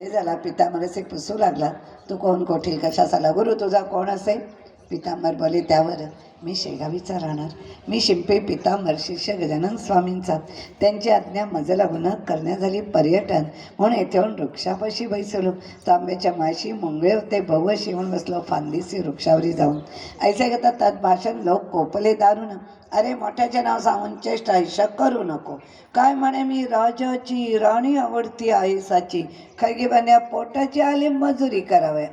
ते झाला पितांबरसे पुसू लागला. तू कोण कोठील कशाचा गुरु तुझा कोण असे? पितांबर बोले त्यावर मी शेगावीचा राहणार. मी शिंपे पितांबर शिष्य गजानन स्वामींचा. त्यांची आज्ञा मज लागून करण्यात झाली पर्यटन म्हणून येथेहून वृक्षापाशी बैसलो. तांब्याच्या माशी मुंगळे होते भव शिवून बसलो फांदीसी वृक्षावरी जाऊन. ऐसे करता तत् भाषण लोक कोपले दारुण. अरे मोठ्याचे नाव सांगून चेष्टा हिशा करू नको. काय म्हणे मी राजाची राणी आवडती आहे साची. खळगी बन्या पोटाची आली मजुरी कराव्या.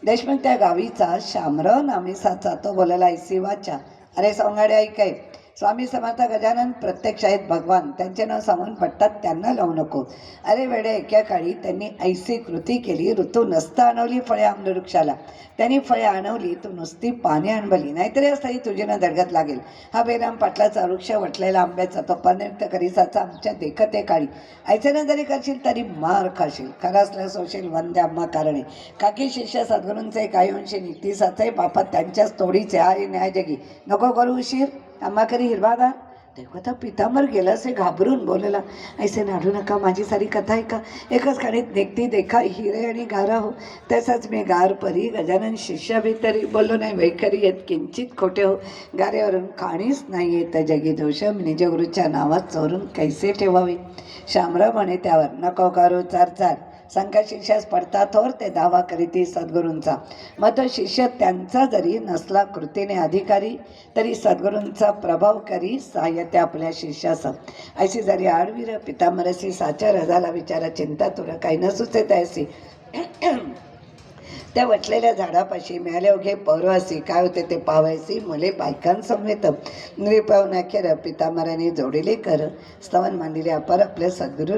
देशमुख त्या गावीचा शामराव नामेसाचा तो बोलायला ऐसी वाचा. अरे सोंगाडे ऐकाय, स्वामी समर्थ गजानन प्रत्यक्ष आहेत भगवान. त्यांचे नाव सांगून पट्टात त्यांना लावू नको. अरे वेडे, एका काळी त्यांनी ऐसी कृती केली. ऋतू नसता आणवली फळे आम्रवृक्षाला. त्यांनी फळे आणवली तू नुसती पाने आणवली. नाहीतरी असताही तुझी न दडगत लागेल. हा बेराम पाटलाचा वृक्ष वटलेला आंब्याचा तो परनियुक्त करिसाचा आमच्या देखते काळी. ऐसेनं जरी करशील तरी मार खाशील. खरा असल्यास होशील वंदे आम्हा कारणे. काकी शिष्य सद्गुरूंचे काही अंशी नीतीसाचे बापात त्यांच्याच तोडीचे आहे न्याय जगी. नको करू उशीर आम्हा करी हिरवागार. देवता पितांबर गेला असे घाबरून बोलला. ऐसे नाडू नका, माझी सारी कथा आहे का. एकच खाणीत देखती देखा हिरे आणि गारा हो. तसंच मी गार परी गजानन शिष्या भीतरी. बोललो नाही वैखरी येत किंचित खोटे हो. गारेवरून खाणीच नाही येत जगी दोष. निजगुरूच्या नावात चोरून कैसे ठेवावे. शामराव म्हणे त्यावर नको करू चार चार. संघ शिष्यास पडता थोर ते दावा करीती सद्गुरूंचा. मग तो शिष्य त्यांचा जरी नसला कृतीने अधिकारी तरी सद्गुरूंचा प्रभाव करी सहाय्यते आपल्या शिष्यास. ऐशी जरी आडवीर पितांबरसी साचार झाला विचारा चिंता तुर काही न सुचत ऐसी. त्या वटलेल्या झाडापाशी मिळाले ओघे पौरवासी. काय होते ते पावायसी मुले बायकांसमवेत. नृपावून अखेर पितांबराने जोडिले कर स्तवन मांडिले अपार आपल्या सद्गुरू